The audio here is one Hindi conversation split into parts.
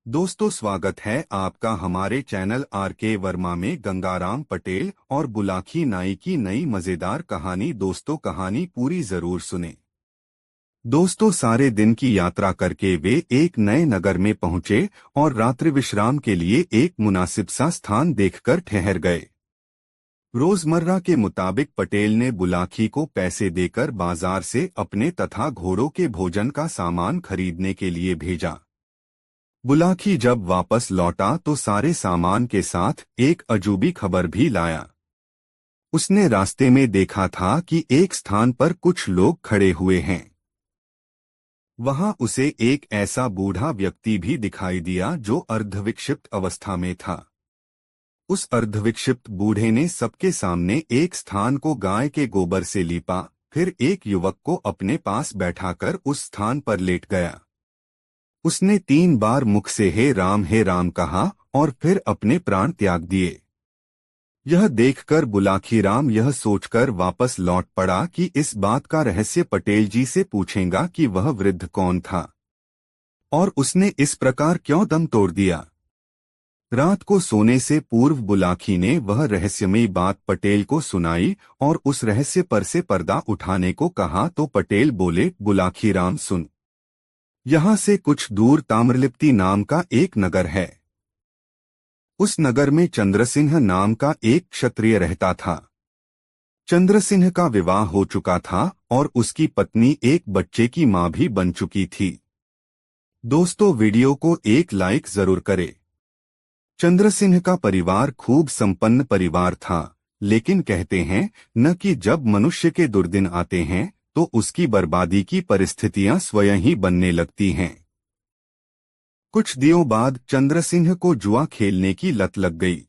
दोस्तों, स्वागत है आपका हमारे चैनल आर.के. वर्मा में गंगाराम पटेल और बुलाकी नाई की नई मजेदार कहानी। दोस्तों, कहानी पूरी जरूर सुने। दोस्तों, सारे दिन की यात्रा करके वे एक नए नगर में पहुंचे और रात्रि विश्राम के लिए एक मुनासिब सा स्थान देखकर ठहर गए। रोजमर्रा के मुताबिक पटेल ने बुलाकी को पैसे देकर बाजार से अपने तथा घोड़ों के भोजन का सामान खरीदने के लिए भेजा। बुलाकी जब वापस लौटा तो सारे सामान के साथ एक अजूबी खबर भी लाया। उसने रास्ते में देखा था कि एक स्थान पर कुछ लोग खड़े हुए हैं। वहां उसे एक ऐसा बूढ़ा व्यक्ति भी दिखाई दिया जो अर्धविक्षिप्त अवस्था में था। उस अर्धविक्षिप्त बूढ़े ने सबके सामने एक स्थान को गाय के गोबर से लीपा, फिर एक युवक को अपने पास बैठाकर उस स्थान पर लेट गया। उसने 3 बार मुख से हे राम कहा और फिर अपने प्राण त्याग दिए। यह देखकर बुलाकी राम यह सोचकर वापस लौट पड़ा कि इस बात का रहस्य पटेल जी से पूछेगा कि वह वृद्ध कौन था और उसने इस प्रकार क्यों दम तोड़ दिया। रात को सोने से पूर्व बुलाकी ने वह रहस्यमयी बात पटेल को सुनाई और उस रहस्य पर से पर्दा उठाने को कहा तो पटेल बोले, बुलाकी राम सुन, यहाँ से कुछ दूर ताम्रलिप्ति नाम का एक नगर है। उस नगर में चंद्रसिंह नाम का एक क्षत्रिय रहता था। चंद्रसिंह का विवाह हो चुका था और उसकी पत्नी एक बच्चे की मां भी बन चुकी थी। दोस्तों, वीडियो को एक लाइक जरूर करें। चंद्रसिंह का परिवार खूब संपन्न परिवार था, लेकिन कहते हैं न कि जब मनुष्य के दुर्दिन आते हैं तो उसकी बर्बादी की परिस्थितियां स्वयं ही बनने लगती हैं। कुछ दिनों बाद चंद्रसिंह को जुआ खेलने की लत लग गई।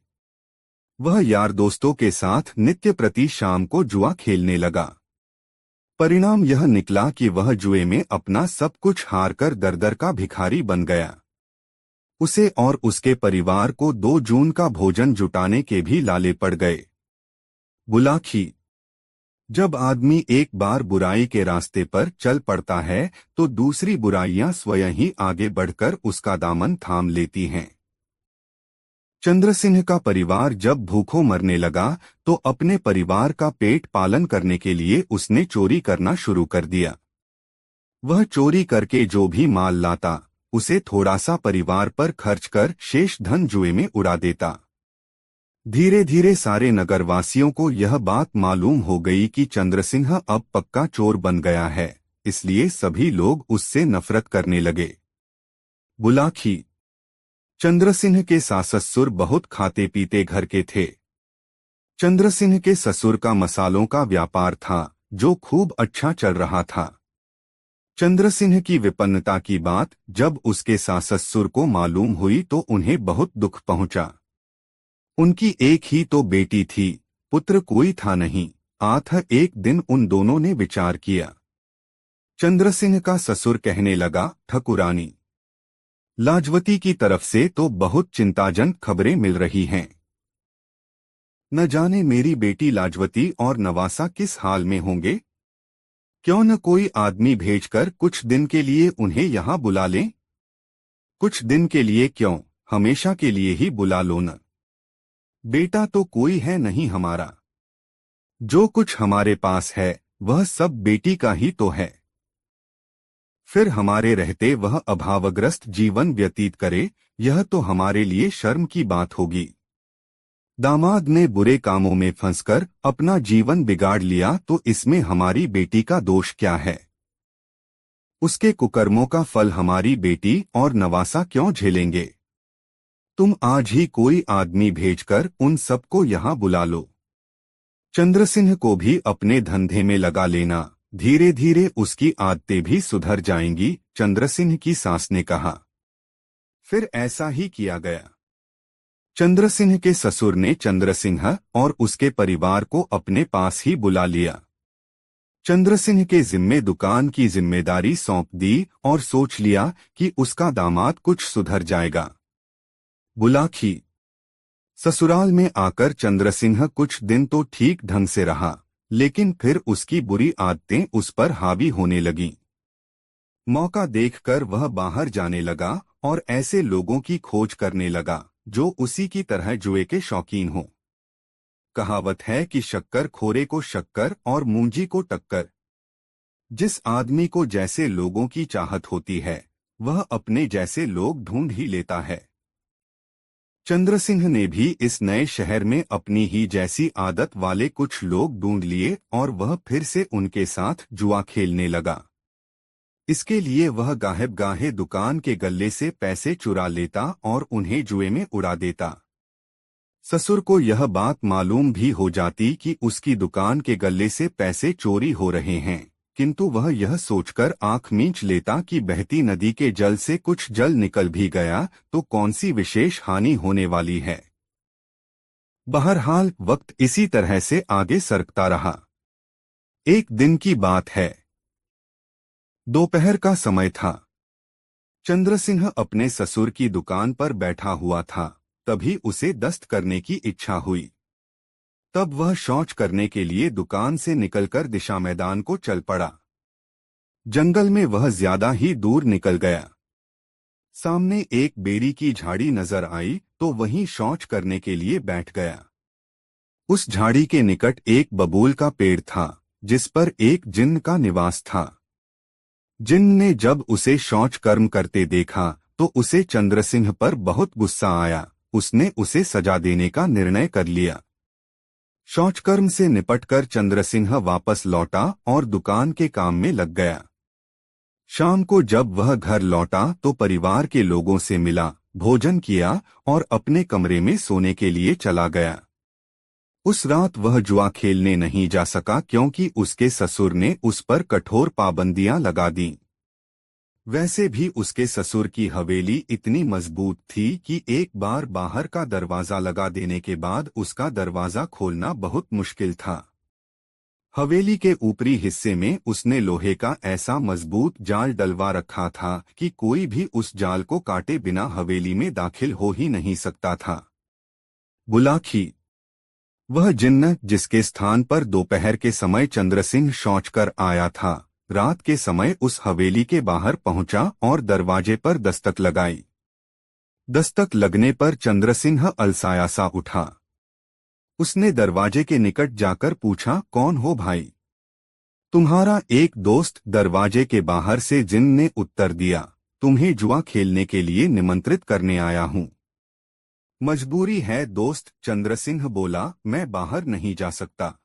वह यार दोस्तों के साथ नित्य प्रति शाम को जुआ खेलने लगा। परिणाम यह निकला कि वह जुए में अपना सब कुछ हारकर दर-दर का भिखारी बन गया। उसे और उसके परिवार को 2 जून का भोजन जुटाने के भी लाले पड़ गए। बुलाकी, जब आदमी एक बार बुराई के रास्ते पर चल पड़ता है तो दूसरी बुराइयां स्वयं ही आगे बढ़कर उसका दामन थाम लेती हैं। चंद्रसिंह का परिवार जब भूखों मरने लगा तो अपने परिवार का पेट पालन करने के लिए उसने चोरी करना शुरू कर दिया। वह चोरी करके जो भी माल लाता उसे थोड़ा सा परिवार पर खर्च कर शेष धन जुए में उड़ा देता। धीरे धीरे सारे नगरवासियों को यह बात मालूम हो गई कि चंद्रसिंह अब पक्का चोर बन गया है, इसलिए सभी लोग उससे नफरत करने लगे। बुलाकी, चंद्रसिंह के सास-ससुर बहुत खाते पीते घर के थे। चंद्रसिंह के ससुर का मसालों का व्यापार था जो खूब अच्छा चल रहा था। चंद्रसिंह की विपन्नता की बात जब उसके सास-ससुर को मालूम हुई तो उन्हें बहुत दुख पहुंचा। उनकी एक ही तो बेटी थी, पुत्र कोई था नहीं। एक दिन उन दोनों ने विचार किया। चंद्रसिंह का ससुर कहने लगा, ठकुरानी, लाजवती की तरफ से तो बहुत चिंताजनक खबरें मिल रही हैं। न जाने मेरी बेटी लाजवती और नवासा किस हाल में होंगे। क्यों न कोई आदमी भेजकर कुछ दिन के लिए उन्हें यहाँ बुला लें। कुछ दिन के लिए क्यों, हमेशा के लिए ही बुला लो न। बेटा तो कोई है नहीं हमारा। जो कुछ हमारे पास है वह सब बेटी का ही तो है। फिर हमारे रहते वह अभावग्रस्त जीवन व्यतीत करे, यह तो हमारे लिए शर्म की बात होगी। दामाद ने बुरे कामों में फंसकर अपना जीवन बिगाड़ लिया तो इसमें हमारी बेटी का दोष क्या है। उसके कुकर्मों का फल हमारी बेटी और नवासा क्यों झेलेंगे। तुम आज ही कोई आदमी भेजकर उन सबको यहाँ बुला लो। चंद्रसिंह को भी अपने धंधे में लगा लेना, धीरे धीरे उसकी आदतें भी सुधर जाएंगी, चंद्रसिंह की सास ने कहा। फिर ऐसा ही किया गया। चंद्रसिंह के ससुर ने चंद्रसिंह और उसके परिवार को अपने पास ही बुला लिया। चंद्रसिंह के जिम्मे दुकान की जिम्मेदारी सौंप दी और सोच लिया कि उसका दामाद कुछ सुधर जाएगा। बुलाकी, ससुराल में आकर चंद्रसिंह कुछ दिन तो ठीक ढंग से रहा, लेकिन फिर उसकी बुरी आदतें उस पर हावी होने लगीं। मौका देखकर वह बाहर जाने लगा और ऐसे लोगों की खोज करने लगा जो उसी की तरह जुए के शौकीन हों। कहावत है कि शक्कर खोरे को शक्कर और मूंजी को टक्कर। जिस आदमी को जैसे लोगों की चाहत होती है वह अपने जैसे लोग ढूंढ ही लेता है। चंद्रसिंह ने भी इस नए शहर में अपनी ही जैसी आदत वाले कुछ लोग ढूंढ लिए और वह फिर से उनके साथ जुआ खेलने लगा। इसके लिए वह गाहे दुकान के गल्ले से पैसे चुरा लेता और उन्हें जुए में उड़ा देता। ससुर को यह बात मालूम भी हो जाती कि उसकी दुकान के गल्ले से पैसे चोरी हो रहे हैं, किंतु वह यह सोचकर आंख मींच लेता कि बहती नदी के जल से कुछ जल निकल भी गया तो कौन सी विशेष हानि होने वाली है। बहरहाल वक्त इसी तरह से आगे सरकता रहा। एक दिन की बात है। दोपहर का समय था। चंद्रसिंह अपने ससुर की दुकान पर बैठा हुआ था। तभी उसे दस्त करने की इच्छा हुई। तब वह शौच करने के लिए दुकान से निकलकर दिशा मैदान को चल पड़ा। जंगल में वह ज्यादा ही दूर निकल गया। सामने एक बेरी की झाड़ी नजर आई तो वहीं शौच करने के लिए बैठ गया। उस झाड़ी के निकट एक बबूल का पेड़ था जिस पर एक जिन्न का निवास था। जिन्न ने जब उसे शौच कर्म करते देखा तो उसे चंद्रसिंह पर बहुत गुस्सा आया। उसने उसे सजा देने का निर्णय कर लिया। शौचकर्म से निपटकर चंद्रसिंह वापस लौटा और दुकान के काम में लग गया। शाम को जब वह घर लौटा तो परिवार के लोगों से मिला, भोजन किया और अपने कमरे में सोने के लिए चला गया। उस रात वह जुआ खेलने नहीं जा सका क्योंकि उसके ससुर ने उस पर कठोर पाबंदियां लगा दीं। वैसे भी उसके ससुर की हवेली इतनी मजबूत थी कि एक बार बाहर का दरवाजा लगा देने के बाद उसका दरवाजा खोलना बहुत मुश्किल था। हवेली के ऊपरी हिस्से में उसने लोहे का ऐसा मजबूत जाल डलवा रखा था कि कोई भी उस जाल को काटे बिना हवेली में दाखिल हो ही नहीं सकता था। बुलाखी, वह जिन्न जिसके स्थान पर दोपहर के समय चंद्रसिंह शौच कर आया था, रात के समय उस हवेली के बाहर पहुंचा और दरवाजे पर दस्तक लगाई। दस्तक लगने पर चंद्रसिंह अलसाया सा उठा। उसने दरवाजे के निकट जाकर पूछा, कौन हो भाई? तुम्हारा एक दोस्त, दरवाजे के बाहर से जिन्न ने उत्तर दिया। तुम्हें जुआ खेलने के लिए निमंत्रित करने आया हूं। मजबूरी है दोस्त, चंद्रसिंह बोला, मैं बाहर नहीं जा सकता।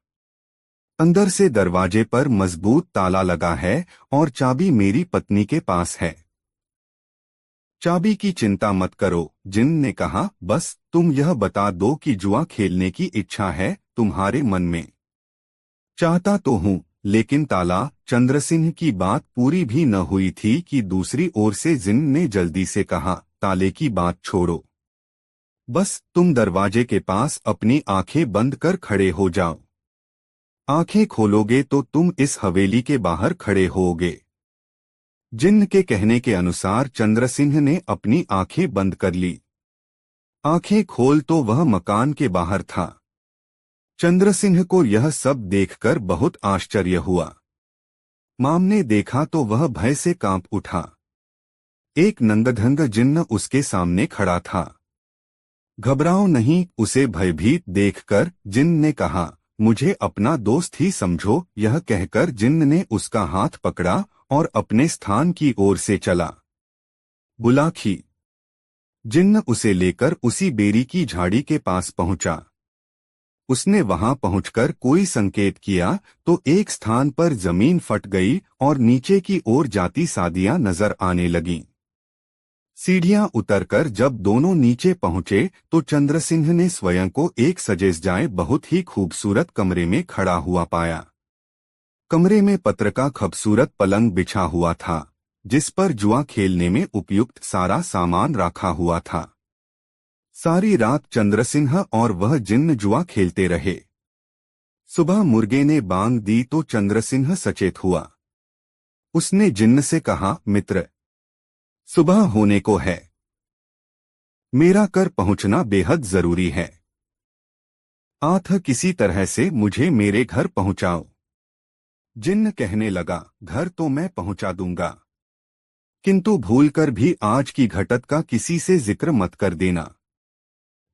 अंदर से दरवाजे पर मजबूत ताला लगा है और चाबी मेरी पत्नी के पास है। चाबी की चिंता मत करो, जिन्न ने कहा, बस तुम यह बता दो कि जुआ खेलने की इच्छा है तुम्हारे मन में। चाहता तो हूँ, लेकिन ताला। चंद्रसिंह की बात पूरी भी न हुई थी कि दूसरी ओर से जिन्न ने जल्दी से कहा, ताले की बात छोड़ो, बस तुम दरवाजे के पास अपनी आंखें बंद कर खड़े हो जाओ। आंखें खोलोगे तो तुम इस हवेली के बाहर खड़े होगे। जिन्न के कहने के अनुसार चंद्रसिंह ने अपनी आंखें बंद कर ली। आंखें खोल तो वह मकान के बाहर था। चंद्रसिंह को यह सब देखकर बहुत आश्चर्य हुआ। मामने देखा तो वह भय से कांप उठा। एक नंगधंग जिन्न उसके सामने खड़ा था। घबराओ नहीं, उसे भयभीत देखकर जिन्न ने कहा, मुझे अपना दोस्त ही समझो। यह कहकर जिन्न ने उसका हाथ पकड़ा और अपने स्थान की ओर से चला। बुलाखी, जिन्न उसे लेकर उसी बेरी की झाड़ी के पास पहुंचा। उसने वहां पहुंचकर कोई संकेत किया तो एक स्थान पर जमीन फट गई और नीचे की ओर जाती सादियां नजर आने लगीं। सीढ़ियां उतरकर जब दोनों नीचे पहुंचे तो चंद्रसिंह ने स्वयं को एक सजेसजाए बहुत ही खूबसूरत कमरे में खड़ा हुआ पाया। कमरे में पत्र का खूबसूरत पलंग बिछा हुआ था जिस पर जुआ खेलने में उपयुक्त सारा सामान रखा हुआ था। सारी रात चंद्रसिंह और वह जिन्न जुआ खेलते रहे। सुबह मुर्गे ने बांग दी तो चंद्रसिंह सचेत हुआ। उसने जिन्न से कहा, मित्र, सुबह होने को है, मेरा कर पहुंचना बेहद जरूरी है। आठ किसी तरह से मुझे मेरे घर पहुंचाओ। जिन्न कहने लगा, घर तो मैं पहुंचा दूंगा, किंतु भूलकर भी आज की घटत का किसी से जिक्र मत कर देना।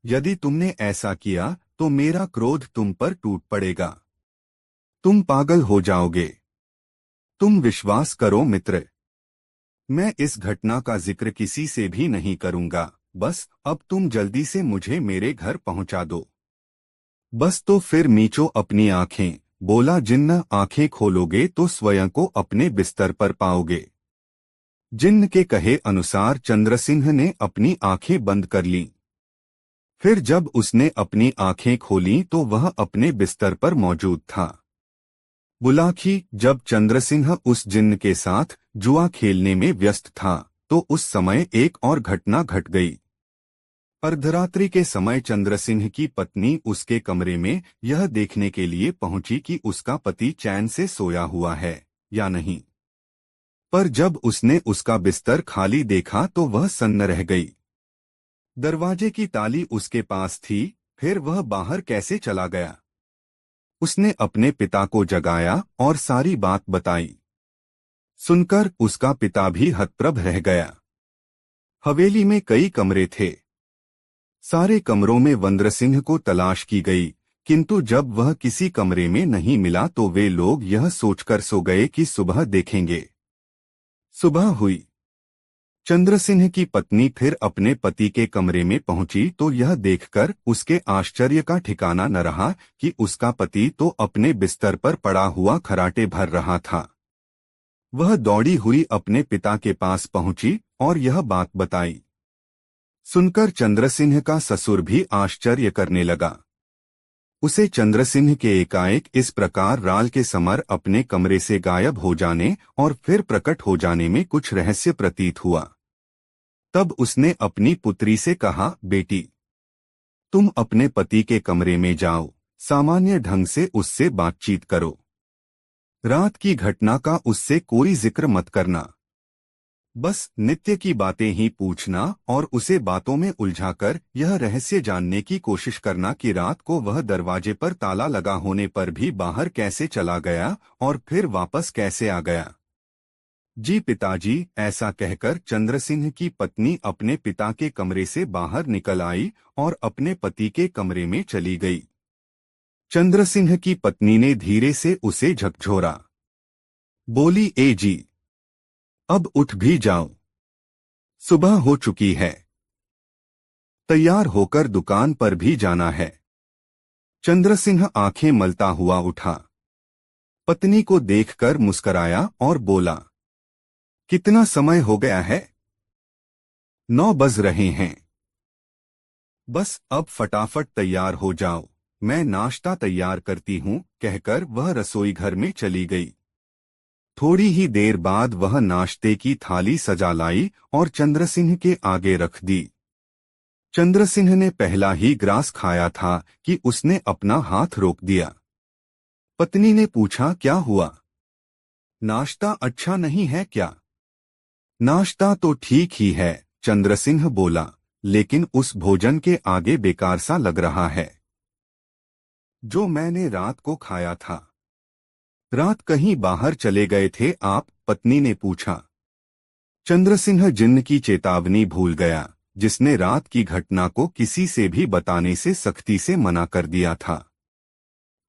यदि तुमने ऐसा किया तो मेरा क्रोध तुम पर टूट पड़ेगा। तुम पागल हो जाओगे। तुम विश्वास करो मित्र, मैं इस घटना का जिक्र किसी से भी नहीं करूंगा। बस अब तुम जल्दी से मुझे मेरे घर पहुंचा दो। बस तो फिर मीचो अपनी आंखें। बोला, जिन्न आंखें खोलोगे तो स्वयं को अपने बिस्तर पर पाओगे। जिन्न के कहे अनुसार चंद्रसिंह ने अपनी आंखें बंद कर लीं। फिर जब उसने अपनी आंखें खोलीं तो वह अपने बिस्तर पर मौजूद था। बुलाखी, जब चंद्रसिंह उस जिन्न के साथ जुआ खेलने में व्यस्त था तो उस समय एक और घटना घट गई। अर्धरात्रि के समय चंद्रसिंह की पत्नी उसके कमरे में यह देखने के लिए पहुंची कि उसका पति चैन से सोया हुआ है या नहीं। पर जब उसने उसका बिस्तर खाली देखा तो वह सन्न रह गई। दरवाजे की ताली उसके पास थी, फिर वह बाहर कैसे चला गया? उसने अपने पिता को जगाया और सारी बात बताई। सुनकर उसका पिता भी हतप्रभ रह गया। हवेली में कई कमरे थे। सारे कमरों में वंद्रसिंह को तलाश की गई, किंतु जब वह किसी कमरे में नहीं मिला तो वे लोग यह सोचकर सो गए कि सुबह देखेंगे। सुबह हुई। चंद्रसिंह की पत्नी फिर अपने पति के कमरे में पहुंची तो यह देखकर उसके आश्चर्य का ठिकाना न रहा कि उसका पति तो अपने बिस्तर पर पड़ा हुआ खराटे भर रहा था। वह दौड़ी हुई अपने पिता के पास पहुंची और यह बात बताई। सुनकर चंद्रसिंह का ससुर भी आश्चर्य करने लगा। उसे चंद्रसिंह के एकाएक इस प्रकार राल के समर अपने कमरे से गायब हो जाने और फिर प्रकट हो जाने में कुछ रहस्य प्रतीत हुआ। तब उसने अपनी पुत्री से कहा, बेटी, तुम अपने पति के कमरे में जाओ, सामान्य ढंग से उससे बातचीत करो। रात की घटना का उससे कोई जिक्र मत करना। बस नित्य की बातें ही पूछना और उसे बातों में उलझाकर यह रहस्य जानने की कोशिश करना कि रात को वह दरवाजे पर ताला लगा होने पर भी बाहर कैसे चला गया और फिर वापस कैसे आ गया। जी पिताजी, ऐसा कहकर चंद्रसिंह की पत्नी अपने पिता के कमरे से बाहर निकल आई और अपने पति के कमरे में चली गई। चंद्रसिंह की पत्नी ने धीरे से उसे झकझोरा। बोली, ए जी, अब उठ भी जाओ, सुबह हो चुकी है। तैयार होकर दुकान पर भी जाना है। चंद्रसिंह आंखें मलता हुआ उठा। पत्नी को देखकर मुस्कराया और बोला, कितना समय हो गया है? 9 बज रहे हैं। बस अब फटाफट तैयार हो जाओ, मैं नाश्ता तैयार करती हूं, कहकर वह रसोई घर में चली गई। थोड़ी ही देर बाद वह नाश्ते की थाली सजा लाई और चंद्रसिंह के आगे रख दी। चंद्रसिंह ने पहला ही ग्रास खाया था कि उसने अपना हाथ रोक दिया। पत्नी ने पूछा, क्या हुआ? नाश्ता अच्छा नहीं है क्या? नाश्ता तो ठीक ही है, चंद्रसिंह बोला, लेकिन उस भोजन के आगे बेकार सा लग रहा है जो मैंने रात को खाया था। रात कहीं बाहर चले गए थे आप? पत्नी ने पूछा। चंद्रसिंह जिन्न की चेतावनी भूल गया, जिसने रात की घटना को किसी से भी बताने से सख्ती से मना कर दिया था।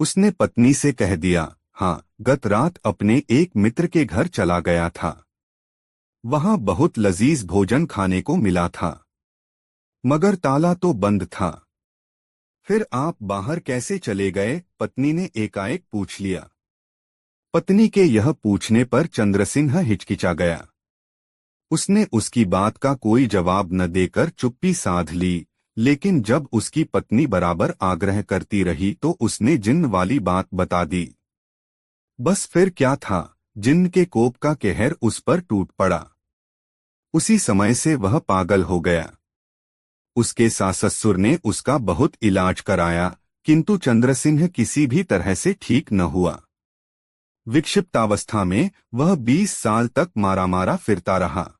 उसने पत्नी से कह दिया, हाँ, गत रात अपने एक मित्र के घर चला गया था। वहां बहुत लजीज भोजन खाने को मिला था, मगर ताला तो बंद था। फिर आप बाहर कैसे चले गए? पत्नी ने एकाएक पूछ लिया। पत्नी के यह पूछने पर चंद्रसिंह हिचकिचा गया। उसने उसकी बात का कोई जवाब न देकर चुप्पी साध ली, लेकिन जब उसकी पत्नी बराबर आग्रह करती रही तो उसने जिन्न वाली बात बता दी। बस फिर क्या था, जिन्न के कोप का कहर उस पर टूट पड़ा। उसी समय से वह पागल हो गया। उसके सास-ससुर ने उसका बहुत इलाज कराया, किंतु चंद्रसिंह किसी भी तरह से ठीक न हुआ। विक्षिप्तावस्था में वह 20 साल तक मारा फिरता रहा।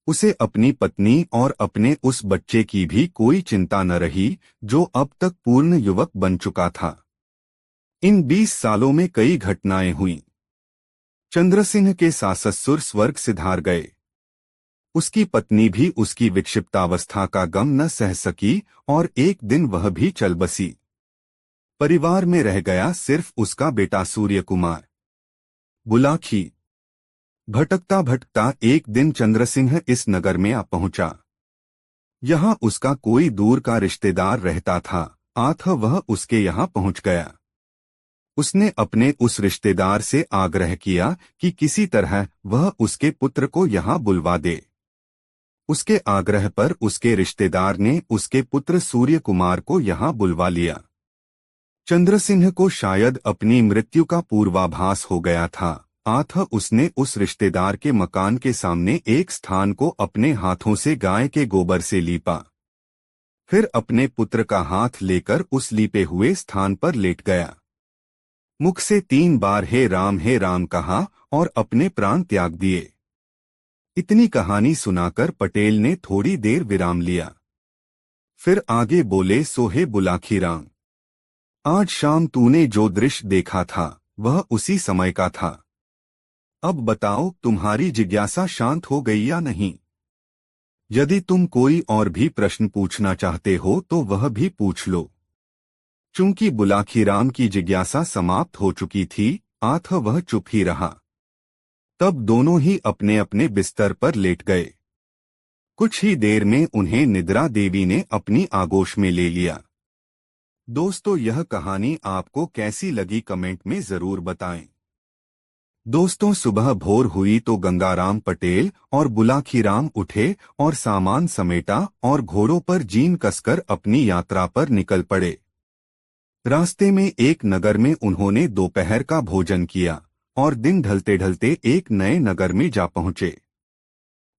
उसे अपनी पत्नी और अपने उस बच्चे की भी कोई चिंता न रही, जो अब तक पूर्ण युवक बन चुका था। इन 20 सालों में कई घटनाएं हुईं। चंद्रसिंह के सास-ससुर स्वर्ग सिधार गए। उसकी पत्नी भी उसकी विक्षिप्तावस्था का गम न सह सकी और एक दिन वह भी चल बसी। परिवार में रह गया सिर्फ उसका बेटा सूर्य कुमार। बुलाखी। भटकता भटकता एक दिन चंद्रसिंह इस नगर में आ पहुंचा। यहाँ उसका कोई दूर का रिश्तेदार रहता था, आथ वह उसके यहाँ पहुंच गया। उसने अपने उस रिश्तेदार से आग्रह किया कि किसी तरह वह उसके पुत्र को यहाँ बुलवा दे। उसके आग्रह पर उसके रिश्तेदार ने उसके पुत्र सूर्य कुमार को यहाँ बुलवा लिया। चंद्रसिंह को शायद अपनी मृत्यु का पूर्वाभास हो गया था, आथ उसने उस रिश्तेदार के मकान के सामने एक स्थान को अपने हाथों से गाय के गोबर से लीपा। फिर अपने पुत्र का हाथ लेकर उस लीपे हुए स्थान पर लेट गया। मुख से 3 बार हे राम कहा और अपने प्राण त्याग दिए। इतनी कहानी सुनाकर पटेल ने थोड़ी देर विराम लिया। फिर आगे बोले, सोहे बुलाखी राम, आज शाम तूने जो दृश्य देखा था वह उसी समय का था। अब बताओ, तुम्हारी जिज्ञासा शांत हो गई या नहीं? यदि तुम कोई और भी प्रश्न पूछना चाहते हो तो वह भी पूछ लो। चूंकि बुलाखीराम की जिज्ञासा समाप्त हो चुकी थी, आथ वह चुप ही रहा। तब दोनों ही अपने अपने बिस्तर पर लेट गए। कुछ ही देर में उन्हें निद्रा देवी ने अपनी आगोश में ले लिया। दोस्तों, यह कहानी आपको कैसी लगी कमेंट में जरूर बताएं। दोस्तों, सुबह भोर हुई तो गंगाराम पटेल और बुलाखीराम उठे और सामान समेटा और घोड़ों पर जीन कसकर अपनी यात्रा पर निकल पड़े। रास्ते में एक नगर में उन्होंने दोपहर का भोजन किया और दिन ढलते ढलते एक नए नगर में जा पहुंचे।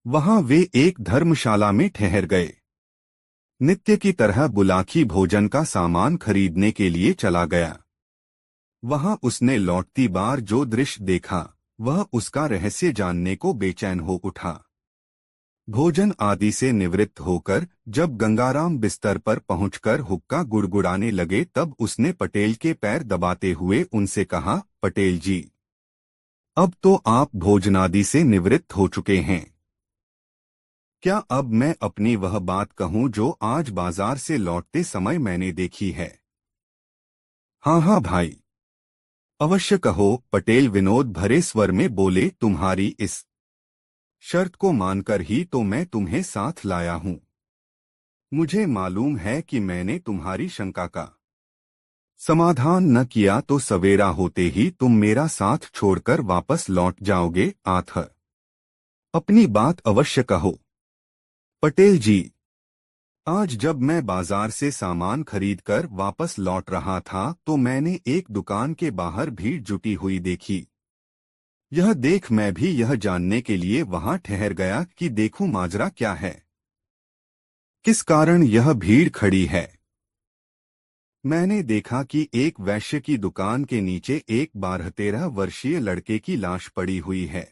वहां वे एक धर्मशाला में ठहर गए। नित्य की तरह बुलाखी भोजन का सामान खरीदने के लिए चला गया। वहां उसने लौटती बार जो दृश्य देखा वह उसका रहस्य जानने को बेचैन हो उठा। भोजन आदि से निवृत्त होकर जब गंगाराम बिस्तर पर पहुंचकर हुक्का गुड़गुड़ाने लगे तब उसने पटेल के पैर दबाते हुए उनसे कहा, पटेल जी, अब तो आप भोजनादि से निवृत्त हो चुके हैं। क्या अब मैं अपनी वह बात कहूं जो आज बाजार से लौटते समय मैंने देखी है? हाँ हाँ भाई, अवश्य कहो, पटेल विनोद भरे स्वर में बोले। तुम्हारी इस शर्त को मानकर ही तो मैं तुम्हें साथ लाया हूं। मुझे मालूम है कि मैंने तुम्हारी शंका का समाधान न किया तो सवेरा होते ही तुम मेरा साथ छोड़कर वापस लौट जाओगे। आथ, अपनी बात अवश्य कहो। पटेल जी, आज जब मैं बाजार से सामान खरीदकर वापस लौट रहा था तो मैंने एक दुकान के बाहर भीड़ जुटी हुई देखी। यह देख मैं भी यह जानने के लिए वहां ठहर गया कि देखूं माजरा क्या है, किस कारण यह भीड़ खड़ी है। मैंने देखा कि एक वैश्य की दुकान के नीचे एक 12-13 वर्षीय लड़के की लाश पड़ी हुई है।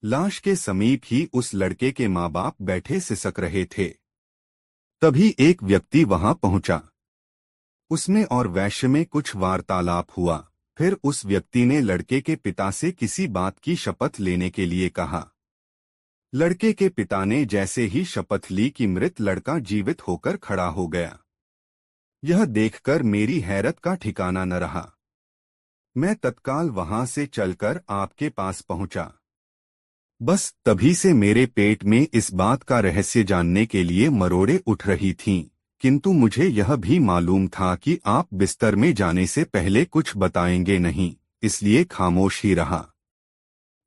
लाश के समीप ही उस लड़के के माँ बाप बैठे सिसक रहे थे। तभी एक व्यक्ति वहां पहुंचा। उसमें और वैश्य में कुछ वार्तालाप हुआ। फिर उस व्यक्ति ने लड़के के पिता से किसी बात की शपथ लेने के लिए कहा। लड़के के पिता ने जैसे ही शपथ ली कि मृत लड़का जीवित होकर खड़ा हो गया। यह देखकर मेरी हैरत का ठिकाना न रहा। मैं तत्काल वहां से चलकर आपके पास पहुंचा। बस तभी से मेरे पेट में इस बात का रहस्य जानने के लिए मरोड़े उठ रही थीं, किंतु मुझे यह भी मालूम था कि आप बिस्तर में जाने से पहले कुछ बताएंगे नहीं, इसलिए खामोश ही रहा।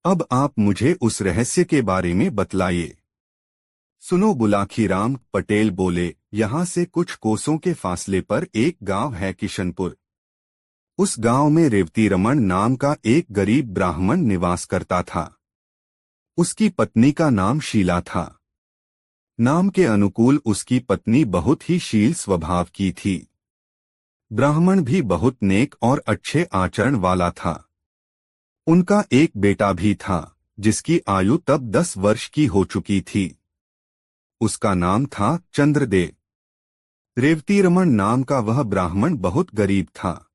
अब आप मुझे उस रहस्य के बारे में बतलाइए। सुनो बुलाखीराम, पटेल बोले, यहाँ से कुछ कोसों के फासले पर एक गांव है किशनपुर। उस गांव में रेवती रमन नाम का एक गरीब ब्राह्मण निवास करता था। उसकी पत्नी का नाम शीला था। नाम के अनुकूल उसकी पत्नी बहुत ही शील स्वभाव की थी। ब्राह्मण भी बहुत नेक और अच्छे आचरण वाला था। उनका एक बेटा भी था जिसकी आयु तब 10 वर्ष की हो चुकी थी। उसका नाम था चंद्रदेव। रेवती रमन नाम का वह ब्राह्मण बहुत गरीब था।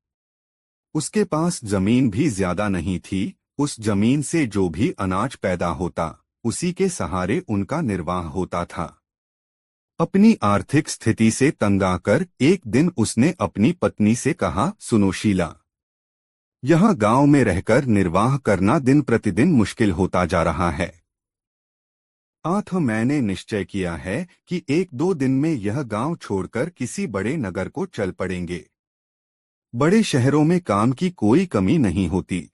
उसके पास जमीन भी ज्यादा नहीं थी। उस जमीन से जो भी अनाज पैदा होता उसी के सहारे उनका निर्वाह होता था। अपनी आर्थिक स्थिति से तंग आकर एक दिन उसने अपनी पत्नी से कहा, सुनो शीला, यहाँ गांव में रहकर निर्वाह करना दिन प्रतिदिन मुश्किल होता जा रहा है। आठ मैंने निश्चय किया है कि एक दो दिन में यह गांव छोड़कर किसी बड़े नगर को चल पड़ेंगे। बड़े शहरों में काम की कोई कमी नहीं होती।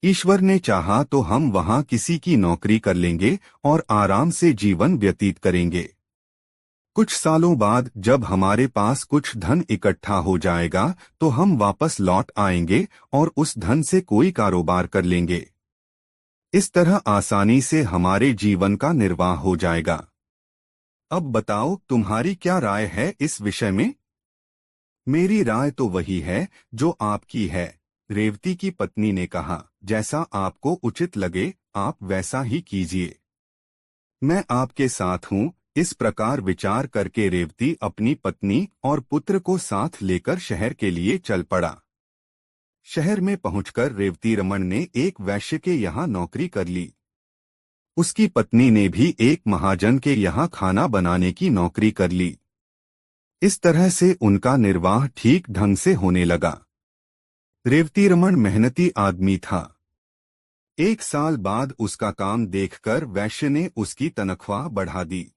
ईश्वर ने चाहा तो हम वहां किसी की नौकरी कर लेंगे और आराम से जीवन व्यतीत करेंगे। कुछ सालों बाद जब हमारे पास कुछ धन इकट्ठा हो जाएगा तो हम वापस लौट आएंगे और उस धन से कोई कारोबार कर लेंगे। इस तरह आसानी से हमारे जीवन का निर्वाह हो जाएगा। अब बताओ, तुम्हारी क्या राय है इस विषय में? मेरी राय तो वही है जो आपकी है, रेवती की पत्नी ने कहा। जैसा आपको उचित लगे आप वैसा ही कीजिए। मैं आपके साथ हूँ। इस प्रकार विचार करके रेवती अपनी पत्नी और पुत्र को साथ लेकर शहर के लिए चल पड़ा। शहर में पहुंचकर रेवती रमन ने एक वैश्य के यहाँ नौकरी कर ली। उसकी पत्नी ने भी एक महाजन के यहाँ खाना बनाने की नौकरी कर ली। इस तरह से उनका निर्वाह ठीक ढंग से होने लगा। रेवती रमन मेहनती आदमी था। एक साल बाद उसका काम देखकर वैश्य ने उसकी तनख्वाह बढ़ा दी।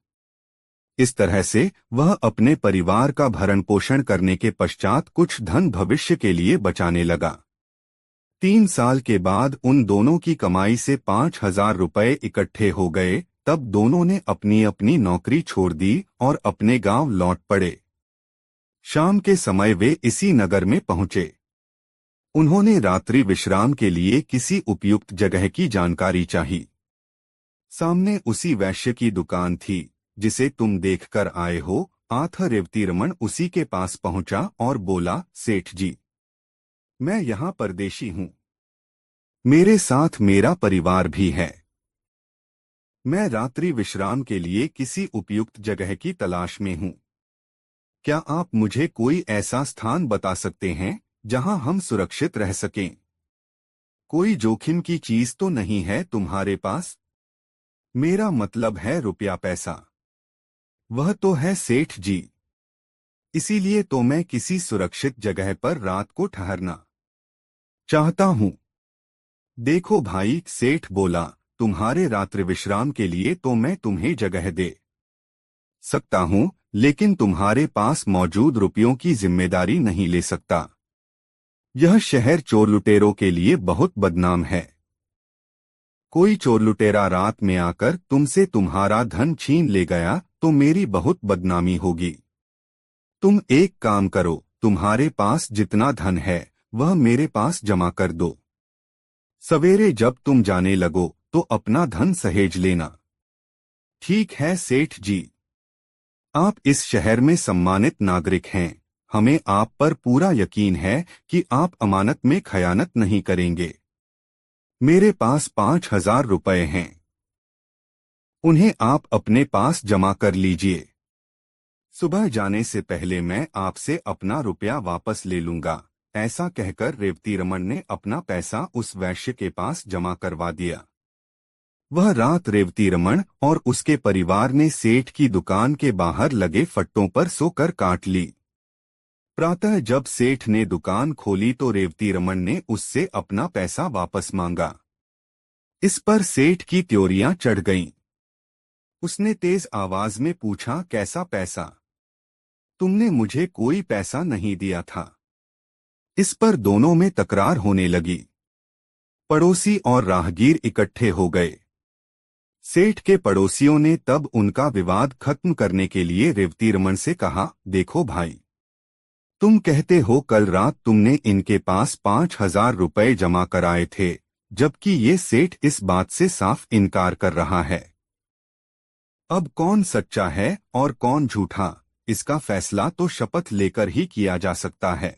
इस तरह से वह अपने परिवार का भरण पोषण करने के पश्चात कुछ धन भविष्य के लिए बचाने लगा। 3 साल के बाद उन दोनों की कमाई से 5,000 रुपये इकट्ठे हो गए। तब दोनों ने अपनी अपनी नौकरी छोड़ दी और अपने गांव लौट पड़े। शाम के समय वे इसी नगर में पहुंचे। उन्होंने रात्रि विश्राम के लिए किसी उपयुक्त जगह की जानकारी चाही। सामने उसी वैश्य की दुकान थी जिसे तुम देखकर आए हो। आठ रेवती रमन उसी के पास पहुंचा और बोला, सेठ जी, मैं यहाँ परदेशी हूँ। मेरे साथ मेरा परिवार भी है। मैं रात्रि विश्राम के लिए किसी उपयुक्त जगह की तलाश में हूँ। क्या आप मुझे कोई ऐसा स्थान बता सकते हैं जहां हम सुरक्षित रह सकें? कोई जोखिम की चीज तो नहीं है तुम्हारे पास? मेरा मतलब है रुपया पैसा। वह तो है सेठ जी। इसीलिए तो मैं किसी सुरक्षित जगह पर रात को ठहरना चाहता हूँ। देखो भाई, सेठ बोला, तुम्हारे रात्रि विश्राम के लिए तो मैं तुम्हें जगह दे सकता हूँ, लेकिन तुम्हारे पास मौजूद रुपयों की जिम्मेदारी नहीं ले सकता। यह शहर चोर लुटेरों के लिए बहुत बदनाम है। कोई चोर लुटेरा रात में आकर तुमसे तुम्हारा धन छीन ले गया तो मेरी बहुत बदनामी होगी। तुम एक काम करो, तुम्हारे पास जितना धन है वह मेरे पास जमा कर दो। सवेरे जब तुम जाने लगो तो अपना धन सहेज लेना। ठीक है सेठ जी। आप इस शहर में सम्मानित नागरिक हैं। हमें आप पर पूरा यकीन है कि आप अमानत में खयानत नहीं करेंगे। मेरे पास 5,000 रुपये हैं। उन्हें आप अपने पास जमा कर लीजिए। सुबह जाने से पहले मैं आपसे अपना रुपया वापस ले लूंगा। ऐसा कहकर रेवती रमन ने अपना पैसा उस वैश्य के पास जमा करवा दिया। वह रात रेवती रमन और उसके परिवार ने सेठ की दुकान के बाहर लगे फट्टों पर सोकर काट ली। प्रातः जब सेठ ने दुकान खोली तो रेवती रमन ने उससे अपना पैसा वापस मांगा। इस पर सेठ की त्योरियां चढ़ गईं। उसने तेज आवाज में पूछा, कैसा पैसा? तुमने मुझे कोई पैसा नहीं दिया था। इस पर दोनों में तकरार होने लगी। पड़ोसी और राहगीर इकट्ठे हो गए। सेठ के पड़ोसियों ने तब उनका विवाद खत्म करने के लिए रेवती रमन से कहा, देखो भाई, तुम कहते हो कल रात तुमने इनके पास 5,000 रुपये जमा कराए थे, जबकि ये सेठ इस बात से साफ इनकार कर रहा है। अब कौन सच्चा है और कौन झूठा, इसका फैसला तो शपथ लेकर ही किया जा सकता है।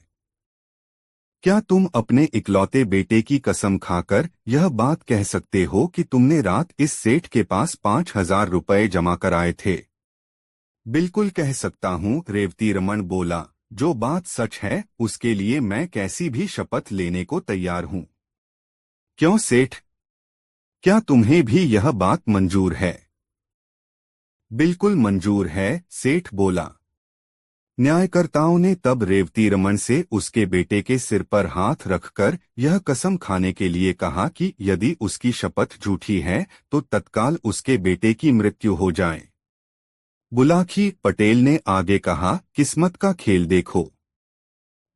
क्या तुम अपने इकलौते बेटे की कसम खाकर यह बात कह सकते हो कि तुमने रात इस सेठ के पास 5,000 रुपये जमा कराए थे? बिल्कुल कह सकता हूँ, रेवती रमन बोला। जो बात सच है उसके लिए मैं कैसी भी शपथ लेने को तैयार हूँ। क्यों सेठ? क्या तुम्हें भी यह बात मंजूर है? बिल्कुल मंजूर है, सेठ बोला। न्यायकर्ताओं ने तब रेवती रमन से उसके बेटे के सिर पर हाथ रखकर यह कसम खाने के लिए कहा कि यदि उसकी शपथ झूठी है तो तत्काल उसके बेटे की मृत्यु हो जाए। बुलाकी पटेल ने आगे कहा, किस्मत का खेल देखो।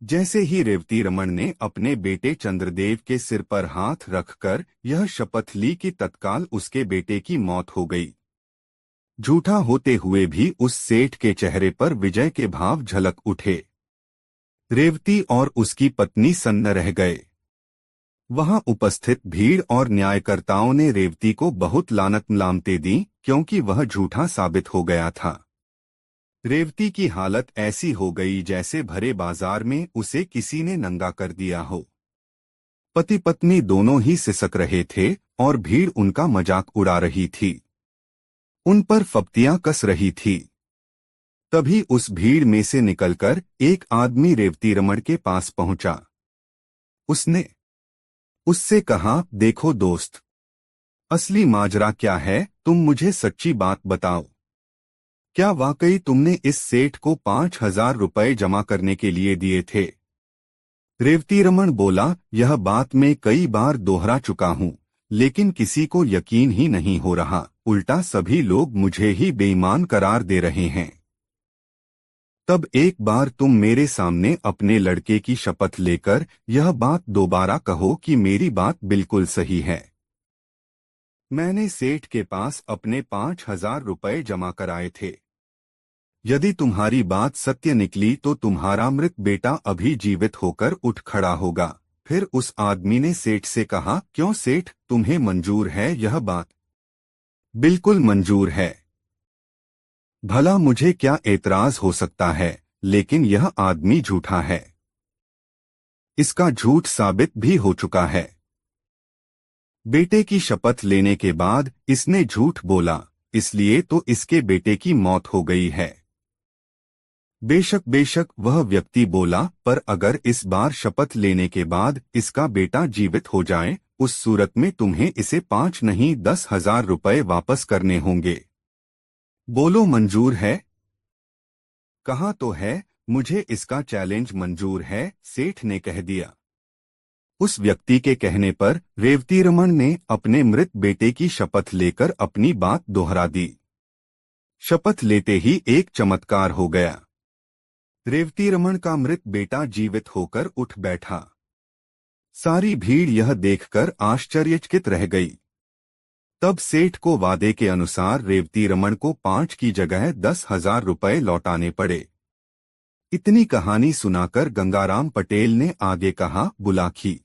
जैसे ही रेवती रमन ने अपने बेटे चंद्रदेव के सिर पर हाथ रखकर यह शपथ ली कि तत्काल उसके बेटे की मौत हो गई। झूठा होते हुए भी उस सेठ के चेहरे पर विजय के भाव झलक उठे। रेवती और उसकी पत्नी सन्न रह गए। वहां उपस्थित भीड़ और न्यायकर्ताओं ने रेवती को बहुत लानत मलामतें दी क्योंकि वह झूठा साबित हो गया था। रेवती की हालत ऐसी हो गई जैसे भरे बाजार में उसे किसी ने नंगा कर दिया हो। पति पत्नी दोनों ही सिसक रहे थे और भीड़ उनका मजाक उड़ा रही थी, उन पर फप्तियां कस रही थी। तभी उस भीड़ में से निकलकर एक आदमी रेवती रमन के पास पहुंचा। उसने उससे कहा, देखो दोस्त, असली माजरा क्या है, तुम मुझे सच्ची बात बताओ। क्या वाकई तुमने इस सेठ को 5,000 रुपए जमा करने के लिए दिए थे? रेवती रमन बोला, यह बात मैं कई बार दोहरा चुका हूं, लेकिन किसी को यकीन ही नहीं हो रहा, उल्टा सभी लोग मुझे ही बेईमान करार दे रहे हैं। तब एक बार तुम मेरे सामने अपने लड़के की शपथ लेकर यह बात दोबारा कहो कि मेरी बात बिल्कुल सही है। मैंने सेठ के पास अपने 5,000 रुपए जमा कराए थे। यदि तुम्हारी बात सत्य निकली तो तुम्हारा मृत बेटा अभी जीवित होकर उठ खड़ा होगा। फिर उस आदमी ने सेठ से कहा, क्यों सेठ, तुम्हें मंजूर है यह बात? बिल्कुल मंजूर है। भला मुझे क्या एतराज हो सकता है, लेकिन यह आदमी झूठा है। इसका झूठ साबित भी हो चुका है। बेटे की शपथ लेने के बाद इसने झूठ बोला, इसलिए तो इसके बेटे की मौत हो गई है। बेशक बेशक वह व्यक्ति बोला, पर अगर इस बार शपथ लेने के बाद इसका बेटा जीवित हो जाए, उस सूरत में तुम्हें इसे 5 नहीं 10,000 रुपए वापस करने होंगे। बोलो मंजूर है? कहा तो है, मुझे इसका चैलेंज मंजूर है, सेठ ने कह दिया। उस व्यक्ति के कहने पर रेवती रमन ने अपने मृत बेटे की शपथ लेकर अपनी बात दोहरा दी। शपथ लेते ही एक चमत्कार हो गया। रेवती रमन का मृत बेटा जीवित होकर उठ बैठा। सारी भीड़ यह देखकर आश्चर्यचकित रह गई। तब सेठ को वादे के अनुसार रेवती रमन को 5 की जगह 10,000 रुपए लौटाने पड़े। इतनी कहानी सुनाकर गंगाराम पटेल ने आगे कहा, बुलाकी,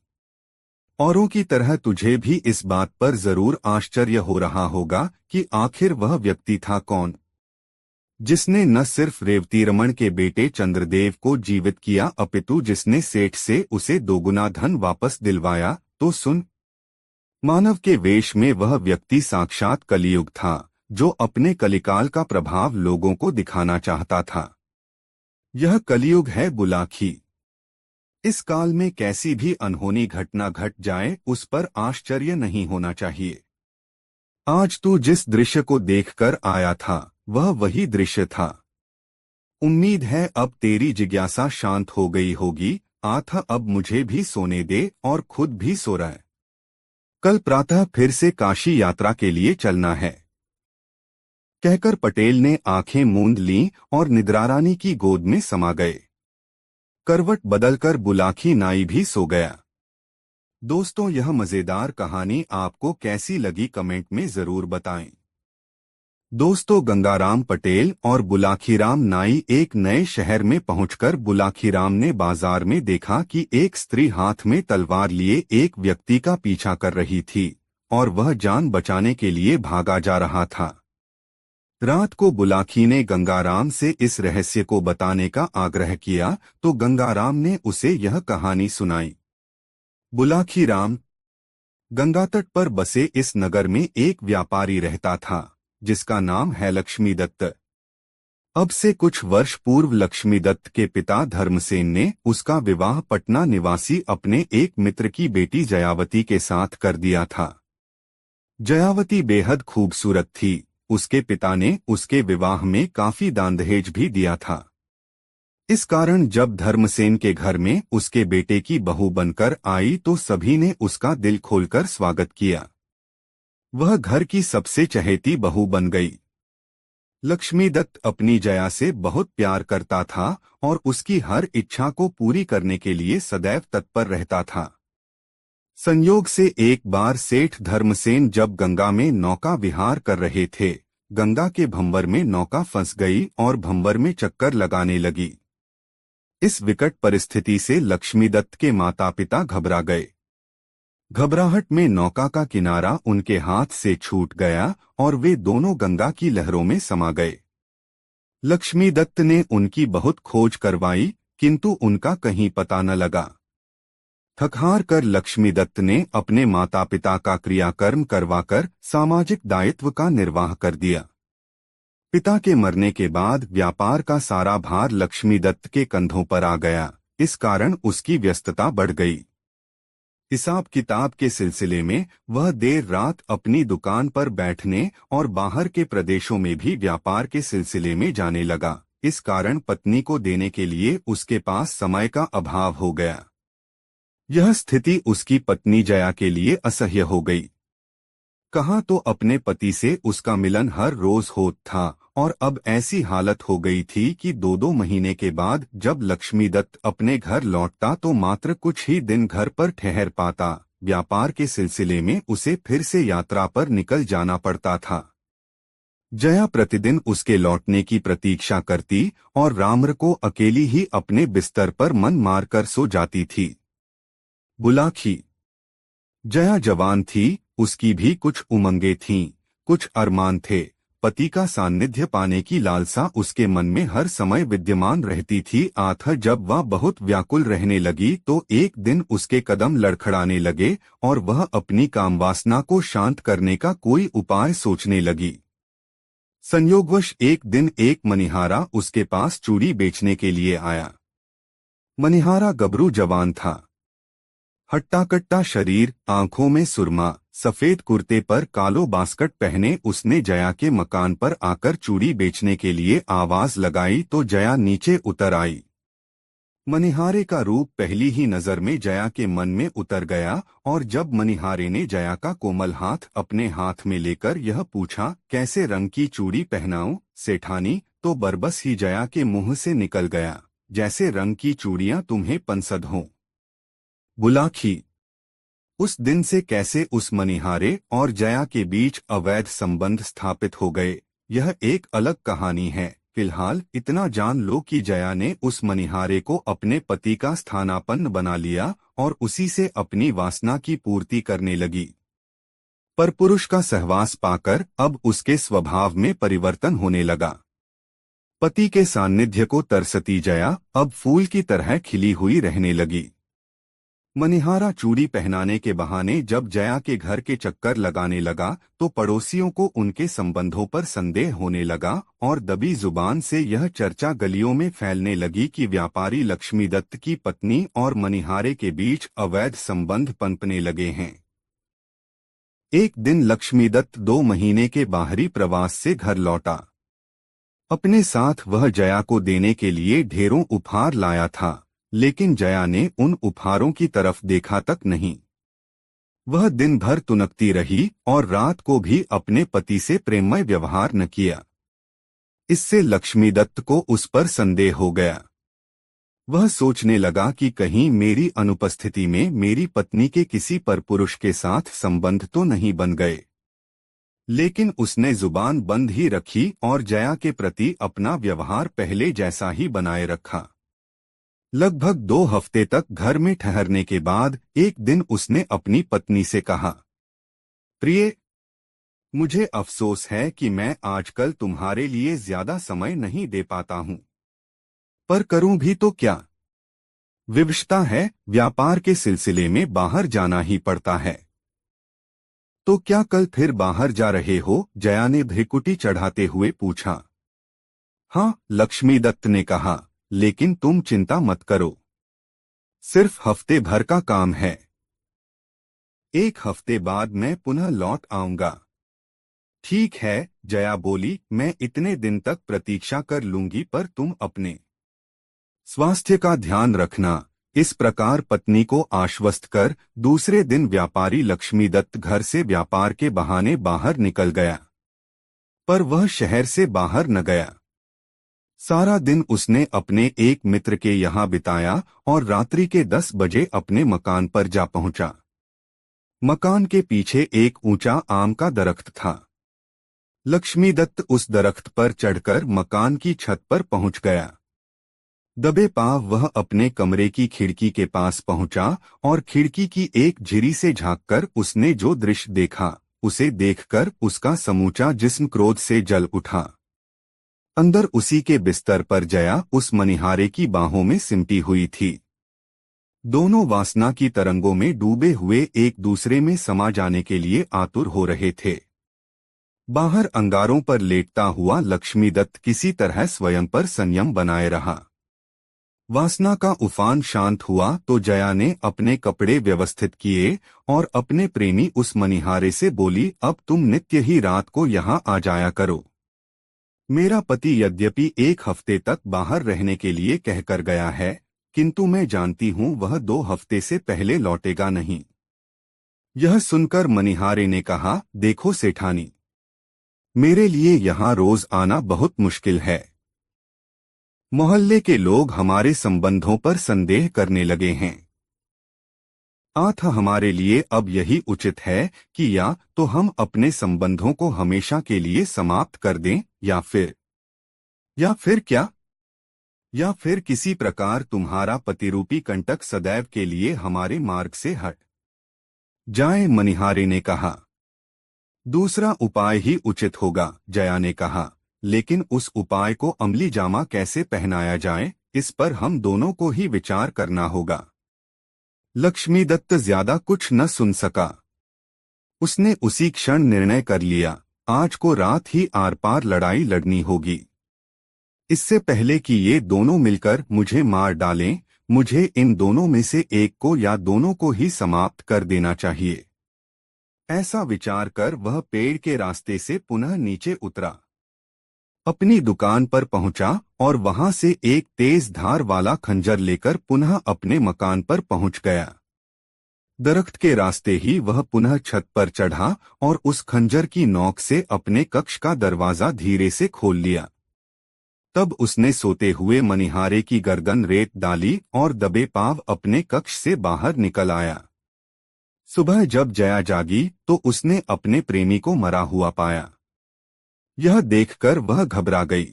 औरों की तरह तुझे भी इस बात पर जरूर आश्चर्य हो रहा होगा कि आखिर वह व्यक्ति था कौन, जिसने न सिर्फ रेवती रमन के बेटे चंद्रदेव को जीवित किया अपितु जिसने सेठ से उसे दोगुना धन वापस दिलवाया। तो सुन, मानव के वेश में वह व्यक्ति साक्षात कलियुग था, जो अपने कलिकाल का प्रभाव लोगों को दिखाना चाहता था। यह कलियुग है बुलाकी। इस काल में कैसी भी अनहोनी घटना घट जाए उस पर आश्चर्य नहीं होना चाहिए। आज तू जिस दृश्य को देखकर आया था वह वही दृश्य था। उम्मीद है अब तेरी जिज्ञासा शांत हो गई होगी। आथा, अब मुझे भी सोने दे और खुद भी सो रहा है। कल प्रातः फिर से काशी यात्रा के लिए चलना है। कहकर पटेल ने आंखें मूंद लीं और निद्रारानी की गोद में समा गए। करवट बदलकर बुलाकी नाई भी सो गया। दोस्तों, यह मजेदार कहानी आपको कैसी लगी कमेंट में जरूर बताएं। दोस्तों, गंगाराम पटेल और बुलाखीराम नाई एक नए शहर में पहुंचकर बुलाखीराम ने बाजार में देखा कि एक स्त्री हाथ में तलवार लिए एक व्यक्ति का पीछा कर रही थी और वह जान बचाने के लिए भागा जा रहा था। रात को बुलाकी ने गंगाराम से इस रहस्य को बताने का आग्रह किया तो गंगाराम ने उसे यह कहानी सुनाई। बुलाखीराम, गंगा तट पर बसे इस नगर में एक व्यापारी रहता था जिसका नाम है लक्ष्मीदत्त। अब से कुछ वर्ष पूर्व लक्ष्मीदत्त के पिता धर्मसेन ने उसका विवाह पटना निवासी अपने एक मित्र की बेटी जयावती के साथ कर दिया था। जयावती बेहद खूबसूरत थी। उसके पिता ने उसके विवाह में काफी दान दहेज भी दिया था। इस कारण जब धर्मसेन के घर में उसके बेटे की बहू बनकर आई तो सभी ने उसका दिल खोलकर स्वागत किया। वह घर की सबसे चहेती बहू बन गई। लक्ष्मीदत्त अपनी जया से बहुत प्यार करता था और उसकी हर इच्छा को पूरी करने के लिए सदैव तत्पर रहता था। संयोग से एक बार सेठ धर्मसेन जब गंगा में नौका विहार कर रहे थे, गंगा के भंवर में नौका फंस गई और भंवर में चक्कर लगाने लगी। इस विकट परिस्थिति से लक्ष्मीदत्त के माता पिता घबरा गए। घबराहट में नौका का किनारा उनके हाथ से छूट गया और वे दोनों गंगा की लहरों में समा गए। लक्ष्मीदत्त ने उनकी बहुत खोज करवाई, किंतु उनका कहीं पता न लगा। थक-हार कर लक्ष्मीदत्त ने अपने माता पिता का क्रियाकर्म करवाकर सामाजिक दायित्व का निर्वाह कर दिया। पिता के मरने के बाद व्यापार का सारा भार लक्ष्मीदत्त के कंधों पर आ गया। इस कारण उसकी व्यस्तता बढ़ गई। हिसाब किताब के सिलसिले में वह देर रात अपनी दुकान पर बैठने और बाहर के प्रदेशों में भी व्यापार के सिलसिले में जाने लगा। इस कारण पत्नी को देने के लिए उसके पास समय का अभाव हो गया। यह स्थिति उसकी पत्नी जया के लिए असह्य हो गई। कहाँ तो अपने पति से उसका मिलन हर रोज होता था और अब ऐसी हालत हो गई थी कि 2-2 महीने के बाद जब लक्ष्मीदत्त अपने घर लौटता तो मात्र कुछ ही दिन घर पर ठहर पाता। व्यापार के सिलसिले में उसे फिर से यात्रा पर निकल जाना पड़ता था। जया प्रतिदिन उसके लौटने की प्रतीक्षा करती और राम्र को अकेली ही अपने बिस्तर पर मन मारकर सो जाती थी। बुलाखी। जया जवान थी, उसकी भी कुछ उमंगें थीं, कुछ अरमान थे। पति का सान्निध्य पाने की लालसा उसके मन में हर समय विद्यमान रहती थी। आखिर जब वह बहुत व्याकुल रहने लगी तो एक दिन उसके कदम लड़खड़ाने लगे और वह अपनी कामवासना को शांत करने का कोई उपाय सोचने लगी। संयोगवश एक दिन एक मनिहारा उसके पास चूड़ी बेचने के लिए आया। मनिहारा गबरू जवान था। हट्टा-कट्टा शरीर, आंखों में सुरमा, सफेद कुर्ते पर कालो बास्कट पहने उसने जया के मकान पर आकर चूड़ी बेचने के लिए आवाज लगाई तो जया नीचे उतर आई। मनिहारे का रूप पहली ही नजर में जया के मन में उतर गया और जब मनिहारे ने जया का कोमल हाथ अपने हाथ में लेकर यह पूछा, कैसे रंग की चूड़ी पहनाऊं सेठानी, तो बरबस ही जया के मुंह से निकल गया, जैसे रंग की चूड़ियां तुम्हें पसंद हों। बुलाखी। उस दिन से कैसे उस मनिहारे और जया के बीच अवैध संबंध स्थापित हो गए, यह एक अलग कहानी है। फिलहाल इतना जान लो कि जया ने उस मनिहारे को अपने पति का स्थानापन्न बना लिया और उसी से अपनी वासना की पूर्ति करने लगी। पर पुरुष का सहवास पाकर अब उसके स्वभाव में परिवर्तन होने लगा। पति के सान्निध्य को तरसती जया अब फूल की तरह खिली हुई रहने लगी। मनिहारा चूड़ी पहनाने के बहाने जब जया के घर के चक्कर लगाने लगा तो पड़ोसियों को उनके संबंधों पर संदेह होने लगा और दबी जुबान से यह चर्चा गलियों में फैलने लगी कि व्यापारी लक्ष्मीदत्त की पत्नी और मनिहारे के बीच अवैध संबंध पनपने लगे हैं। एक दिन लक्ष्मीदत्त 2 महीने के बाहरी प्रवास से घर लौटा। अपने साथ वह जया को देने के लिए ढेरों उपहार लाया था, लेकिन जया ने उन उपहारों की तरफ देखा तक नहीं। वह दिन भर तुनकती रही और रात को भी अपने पति से प्रेममय व्यवहार न किया। इससे लक्ष्मीदत्त को उस पर संदेह हो गया। वह सोचने लगा कि कहीं मेरी अनुपस्थिति में मेरी पत्नी के किसी परपुरुष के साथ संबंध तो नहीं बन गए। लेकिन उसने जुबान बंद ही रखी और जया के प्रति अपना व्यवहार पहले जैसा ही बनाए रखा। लगभग 2 हफ्ते तक घर में ठहरने के बाद एक दिन उसने अपनी पत्नी से कहा, प्रिय, मुझे अफसोस है कि मैं आजकल तुम्हारे लिए ज्यादा समय नहीं दे पाता हूँ, पर करूँ भी तो क्या? विवशता है, व्यापार के सिलसिले में बाहर जाना ही पड़ता है। तो क्या कल फिर बाहर जा रहे हो? जया ने भ्रिकुटी चढ़ाते हुए पूछा। हाँ, लक्ष्मीदत्त ने कहा, लेकिन तुम चिंता मत करो, सिर्फ हफ्ते भर का काम है। 1 हफ्ते बाद मैं पुनः लौट आऊंगा। ठीक है, जया बोली, मैं इतने दिन तक प्रतीक्षा कर लूंगी, पर तुम अपने स्वास्थ्य का ध्यान रखना। इस प्रकार पत्नी को आश्वस्त कर दूसरे दिन व्यापारी लक्ष्मीदत्त घर से व्यापार के बहाने बाहर निकल गया, पर वह शहर से बाहर न गया। सारा दिन उसने अपने एक मित्र के यहाँ बिताया और रात्रि के 10 बजे अपने मकान पर जा पहुंचा। मकान के पीछे एक ऊंचा आम का दरख्त था। लक्ष्मीदत्त उस दरख्त पर चढ़कर मकान की छत पर पहुंच गया। दबे पांव वह अपने कमरे की खिड़की के पास पहुंचा और खिड़की की एक झिरी से झांककर उसने जो दृश्य देखा, उसे देखकर उसका समूचा जिस्म क्रोध से जल उठा। अंदर उसी के बिस्तर पर जया उस मनिहारे की बाहों में सिमटी हुई थी। दोनों वासना की तरंगों में डूबे हुए एक दूसरे में समा जाने के लिए आतुर हो रहे थे। बाहर अंगारों पर लेटता हुआ लक्ष्मीदत्त किसी तरह स्वयं पर संयम बनाए रहा। वासना का उफान शांत हुआ तो जया ने अपने कपड़े व्यवस्थित किए और अपने प्रेमी उस मनिहारे से बोली, अब तुम नित्य ही रात को यहाँ आ जाया करो। मेरा पति यद्यपि 1 हफ्ते तक बाहर रहने के लिए कहकर गया है, किंतु मैं जानती हूँ वह 2 हफ्ते से पहले लौटेगा नहीं। यह सुनकर मनिहारे ने कहा, देखो सेठानी, मेरे लिए यहाँ रोज आना बहुत मुश्किल है। मोहल्ले के लोग हमारे संबंधों पर संदेह करने लगे हैं। हमारे लिए अब यही उचित है कि या तो हम अपने संबंधों को हमेशा के लिए समाप्त कर दें या फिर क्या? या फिर किसी प्रकार तुम्हारा पतिरूपी कंटक सदैव के लिए हमारे मार्ग से हट जाए, मनिहारे ने कहा। दूसरा उपाय ही उचित होगा, जया ने कहा, लेकिन उस उपाय को अमली जामा कैसे पहनाया जाए, इस पर हम दोनों को ही विचार करना होगा। लक्ष्मीदत्त ज्यादा कुछ न सुन सका। उसने उसी क्षण निर्णय कर लिया, आज को रात ही आर पार लड़ाई लड़नी होगी। इससे पहले कि ये दोनों मिलकर मुझे मार डालें, मुझे इन दोनों में से एक को या दोनों को ही समाप्त कर देना चाहिए। ऐसा विचार कर वह पेड़ के रास्ते से पुनः नीचे उतरा, अपनी दुकान पर पहुंचा और वहां से एक तेज धार वाला खंजर लेकर पुनः अपने मकान पर पहुंच गया। दरख्त के रास्ते ही वह पुनः छत पर चढ़ा और उस खंजर की नोक से अपने कक्ष का दरवाजा धीरे से खोल लिया। तब उसने सोते हुए मनिहारे की गर्दन रेत डाली और दबे पांव अपने कक्ष से बाहर निकल आया। सुबह जब जया जागी तो उसने अपने प्रेमी को मरा हुआ पाया। यह देखकर वह घबरा गई।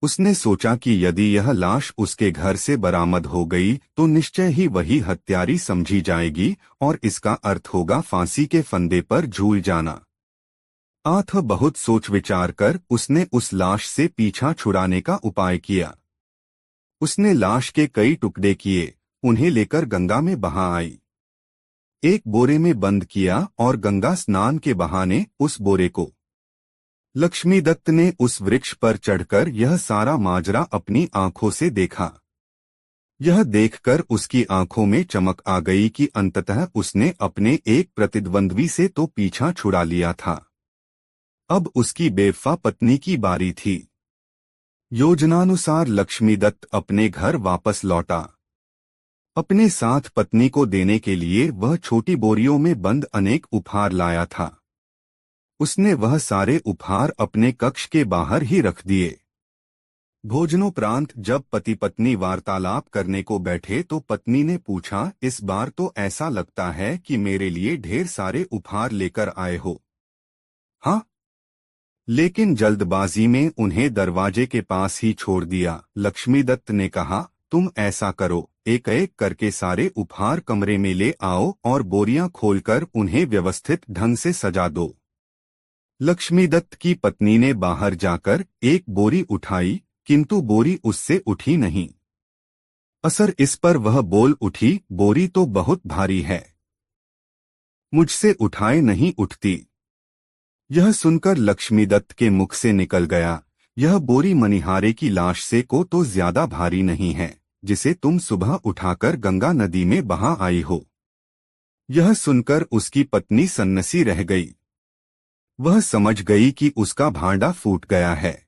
उसने सोचा कि यदि यह लाश उसके घर से बरामद हो गई तो निश्चय ही वही हत्यारी समझी जाएगी और इसका अर्थ होगा फांसी के फंदे पर झूल जाना। बहुत सोच विचार कर उसने उस लाश से पीछा छुड़ाने का उपाय किया। उसने लाश के कई टुकड़े किए, उन्हें लेकर गंगा में बहा आई। एक बोरे में बंद किया और गंगा स्नान के बहाने उस बोरे को लक्ष्मीदत्त ने उस वृक्ष पर चढ़कर यह सारा माजरा अपनी आंखों से देखा। यह देखकर उसकी आंखों में चमक आ गई कि अंततः उसने अपने एक प्रतिद्वंद्वी से तो पीछा छुड़ा लिया था, अब उसकी बेवफा पत्नी की बारी थी। योजनानुसार लक्ष्मीदत्त अपने घर वापस लौटा। अपने साथ पत्नी को देने के लिए वह छोटी बोरियों में बंद अनेक उपहार लाया था। उसने वह सारे उपहार अपने कक्ष के बाहर ही रख दिए। भोजनोपरांत जब पति पत्नी वार्तालाप करने को बैठे तो पत्नी ने पूछा, इस बार तो ऐसा लगता है कि मेरे लिए ढेर सारे उपहार लेकर आए हो। हाँ, लेकिन जल्दबाजी में उन्हें दरवाजे के पास ही छोड़ दिया। लक्ष्मीदत्त ने कहा, तुम ऐसा करो, एक एक करके सारे उपहार कमरे में ले आओ और बोरियां खोलकर उन्हें व्यवस्थित ढंग से सजा दो। लक्ष्मीदत्त की पत्नी ने बाहर जाकर एक बोरी उठाई, किंतु बोरी उससे उठी नहीं। असर इस पर वह बोल उठी, बोरी तो बहुत भारी है, मुझसे उठाए नहीं उठती। यह सुनकर लक्ष्मीदत्त के मुख से निकल गया, यह बोरी मनिहारे की लाश से को तो ज्यादा भारी नहीं है, जिसे तुम सुबह उठाकर गंगा नदी में बहा आई हो। यह सुनकर उसकी पत्नी सन्नसी रह गई। वह समझ गई कि उसका भांडा फूट गया है।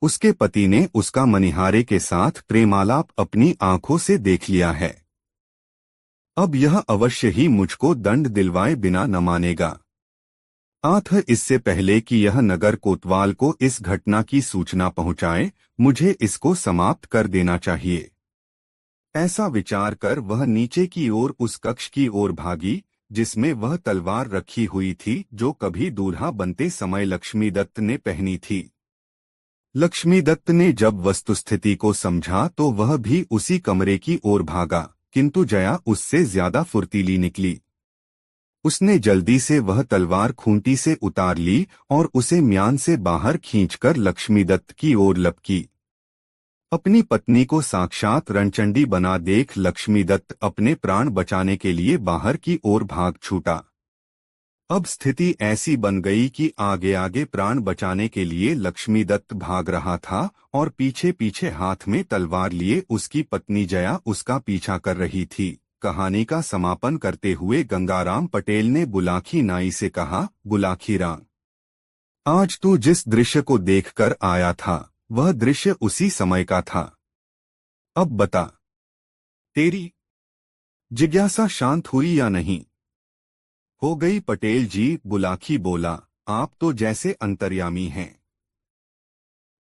उसके पति ने उसका मनिहारे के साथ प्रेमालाप अपनी आंखों से देख लिया है। अब यह अवश्य ही मुझको दंड दिलवाए बिना न मानेगा। अतः इससे पहले कि यह नगर कोतवाल को इस घटना की सूचना पहुंचाए, मुझे इसको समाप्त कर देना चाहिए। ऐसा विचार कर वह नीचे की ओर उस कक्ष की ओर भागी जिसमें वह तलवार रखी हुई थी जो कभी दूल्हा बनते समय लक्ष्मीदत्त ने पहनी थी। लक्ष्मीदत्त ने जब वस्तुस्थिति को समझा तो वह भी उसी कमरे की ओर भागा, किंतु जया उससे ज्यादा फुर्तीली निकली। उसने जल्दी से वह तलवार खूंटी से उतार ली और उसे म्यान से बाहर खींचकर लक्ष्मीदत्त की ओर लपकी। अपनी पत्नी को साक्षात रणचंडी बना देख लक्ष्मीदत्त अपने प्राण बचाने के लिए बाहर की ओर भाग छूटा। अब स्थिति ऐसी बन गई कि आगे आगे प्राण बचाने के लिए लक्ष्मीदत्त भाग रहा था और पीछे पीछे हाथ में तलवार लिए उसकी पत्नी जया उसका पीछा कर रही थी। कहानी का समापन करते हुए गंगाराम पटेल ने बुलाकी नाई से कहा, बुलाकी राम, आज तू जिस दृश्य को देखकर आया था वह दृश्य उसी समय का था। अब बता, तेरी जिज्ञासा शांत हुई या नहीं? हो गई पटेल जी, बुलाकी बोला, आप तो जैसे अंतर्यामी हैं।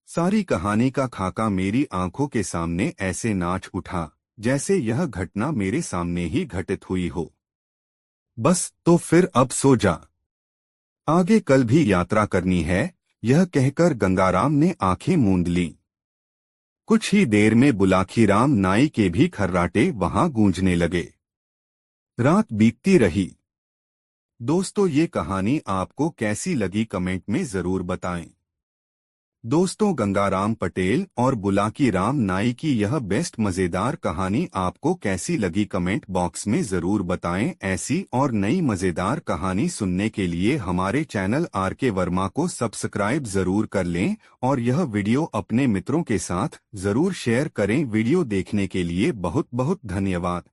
सारी कहानी का खाका मेरी आंखों के सामने ऐसे नाच उठा जैसे यह घटना मेरे सामने ही घटित हुई हो। बस तो फिर अब सो जा, आगे कल भी यात्रा करनी है। यह कहकर गंगाराम ने आंखें मूंद लीं। कुछ ही देर में बुलाकीराम नाई के भी खर्राटे वहां गूंजने लगे। रात बीतती रही। दोस्तों, ये कहानी आपको कैसी लगी कमेंट में जरूर बताएं। दोस्तों, गंगाराम पटेल और बुलाकीराम नाई की यह बेस्ट मजेदार कहानी आपको कैसी लगी कमेंट बॉक्स में जरूर बताएं। ऐसी और नई मजेदार कहानी सुनने के लिए हमारे चैनल आरके वर्मा को सब्सक्राइब जरूर कर लें और यह वीडियो अपने मित्रों के साथ जरूर शेयर करें। वीडियो देखने के लिए बहुत बहुत धन्यवाद।